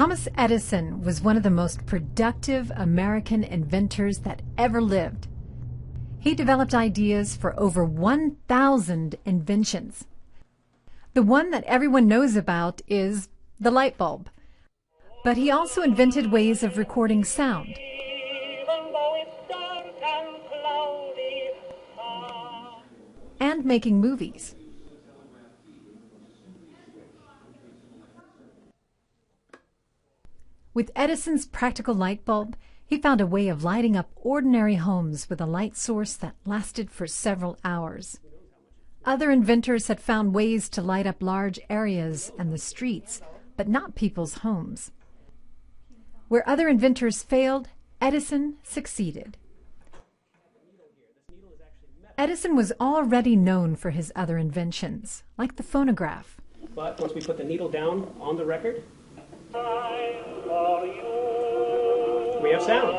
Thomas Edison was one of the most productive American inventors that ever lived. He developed ideas for over 1,000 inventions. The one that everyone knows about is the light bulb. But he also invented ways of recording sound. And making movies. With Edison's practical light bulb, he found a way of lighting up ordinary homes with a light source that lasted for several hours. Other inventors had found ways to light up large areas and the streets, but not people's homes. Where other inventors failed, Edison succeeded. Edison was already known for his other inventions, like the phonograph. But once we put the needle down on the record, we have sound.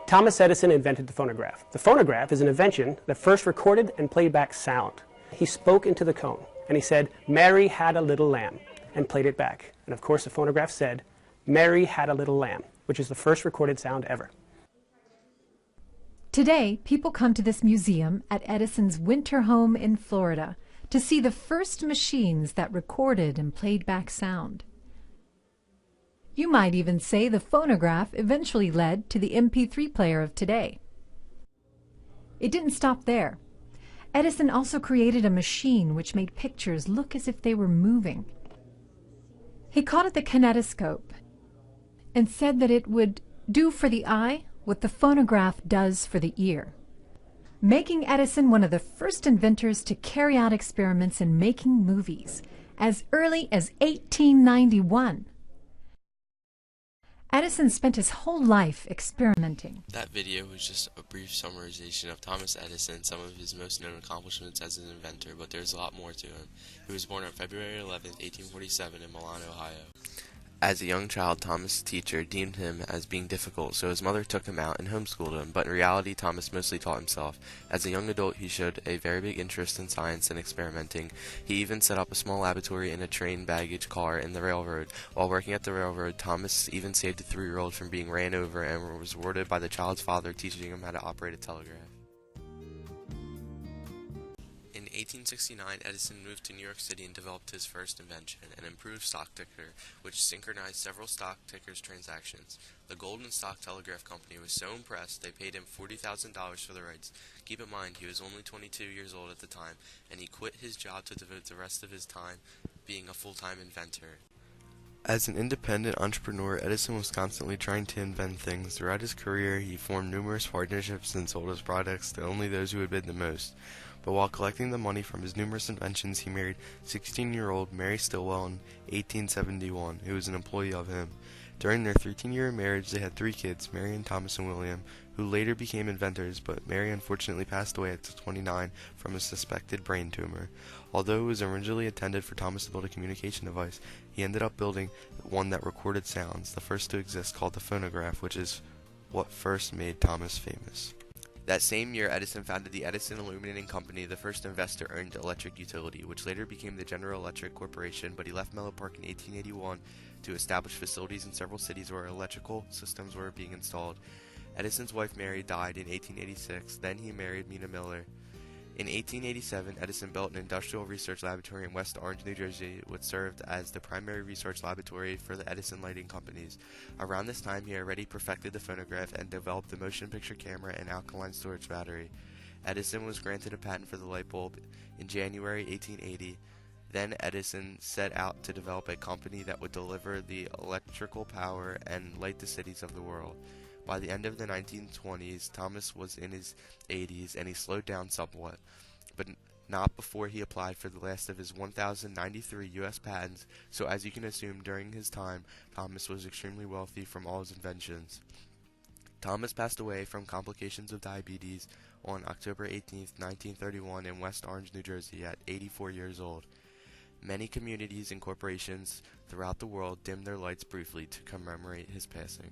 Thomas Edison invented the phonograph. The phonograph is an invention that first recorded and played back sound. He spoke into the cone and he said, "Mary had a little lamb," and played it back. And of course the phonograph said, "Mary had a little lamb," which is the first recorded sound ever. Today, people come to this museum at Edison's winter home in Florida to see the first machines that recorded and played back sound. You might even say the phonograph eventually led to the MP3 player of today. It didn't stop there. Edison also created a machine which made pictures look as if they were moving. He called it the kinetoscope and said that it would do for the eye what the phonograph does for the ear, making Edison one of the first inventors to carry out experiments in making movies as early as 1891. Edison spent his whole life experimenting. That video was just a brief summarization of Thomas Edison, some of his most known accomplishments as an inventor, but there's a lot more to him. He was born on February 11, 1847 in Milan, Ohio. As a young child, Thomas' teacher deemed him as being difficult, so his mother took him out and homeschooled him, but in reality, Thomas mostly taught himself. As a young adult, he showed a very big interest in science and experimenting. He even set up a small laboratory in a train baggage car in the railroad. While working at the railroad, Thomas even saved a 3-year-old from being ran over and was rewarded by the child's father teaching him how to operate a telegraph. In 1869, Edison moved to New York City and developed his first invention, an improved stock ticker, which synchronized several stock tickers' transactions. The Golden Stock Telegraph Company was so impressed they paid him $40,000 for the rights. Keep in mind, he was only 22 years old at the time, and he quit his job to devote the rest of his time being a full-time inventor. As an independent entrepreneur, Edison was constantly trying to invent things. Throughout his career, he formed numerous partnerships and sold his products to only those who would bid the most. But while collecting the money from his numerous inventions, he married 16-year-old Mary Stilwell in 1871, who was an employee of him. During their 13-year marriage, they had 3 kids, Mary and Thomas and William, who later became inventors, but Mary unfortunately passed away at 29 from a suspected brain tumor. Although it was originally intended for Thomas to build a communication device, he ended up building one that recorded sounds, the first to exist, called the phonograph, which is what first made Thomas famous. That same year, Edison founded the Edison Illuminating Company, the first investor-owned electric utility, which later became the General Electric Corporation, but he left Menlo Park in 1881 to establish facilities in several cities where electrical systems were being installed. Edison's wife Mary died in 1886, then he married Mina Miller. In 1887, Edison built an industrial research laboratory in West Orange, New Jersey, which served as the primary research laboratory for the Edison lighting companies. Around this time, he already perfected the phonograph and developed the motion picture camera and alkaline storage battery. Edison was granted a patent for the light bulb in January 1880. Then Edison set out to develop a company that would deliver the electrical power and light the cities of the world. By the end of the 1920s, Thomas was in his 80s and he slowed down somewhat, but not before he applied for the last of his 1,093 U.S. patents, so as you can assume, during his time, Thomas was extremely wealthy from all his inventions. Thomas passed away from complications of diabetes on October 18, 1931 in West Orange, New Jersey at 84 years old. Many communities and corporations throughout the world dimmed their lights briefly to commemorate his passing.